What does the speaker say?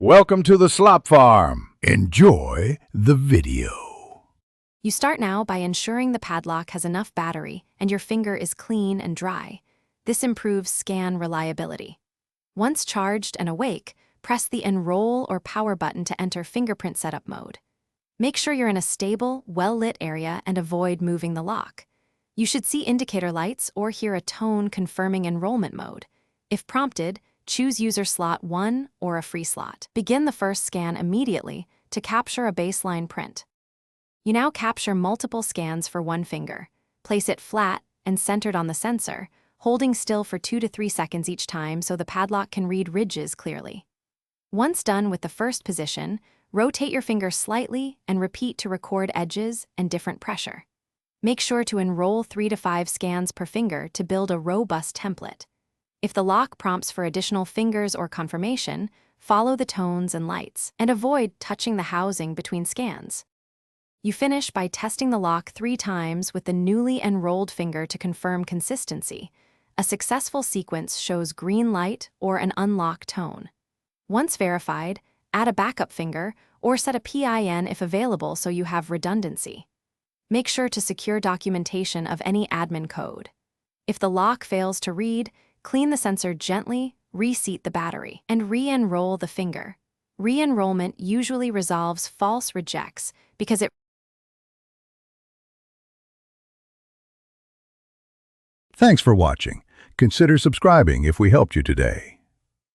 Welcome to the Slop Farm. Enjoy the video. You start now by ensuring the padlock has enough battery and your finger is clean and dry. This improves scan reliability. Once charged and awake, press the Enroll or Power button to enter fingerprint setup mode. Make sure you're in a stable, well-lit area and avoid moving the lock. You should see indicator lights or hear a tone confirming enrollment mode. If prompted, choose user slot 1 or a free slot. Begin the first scan immediately to capture a baseline print. You now capture multiple scans for one finger. Place it flat and centered on the sensor, holding still for 2 to 3 seconds each time so the padlock can read ridges clearly. Once done with the first position, rotate your finger slightly and repeat to record edges and different pressure. Make sure to enroll 3 to 5 scans per finger to build a robust template. If the lock prompts for additional fingers or confirmation, follow the tones and lights, and avoid touching the housing between scans. You finish by testing the lock 3 times with the newly enrolled finger to confirm consistency. A successful sequence shows green light or an unlock tone. Once verified, add a backup finger or set a PIN if available so you have redundancy. Make sure to secure documentation of any admin code. If the lock fails to read, clean the sensor gently, reseat the battery, and re-enroll the finger. Re-enrollment usually resolves false rejects because it... Thanks for watching. Consider subscribing if we helped you today.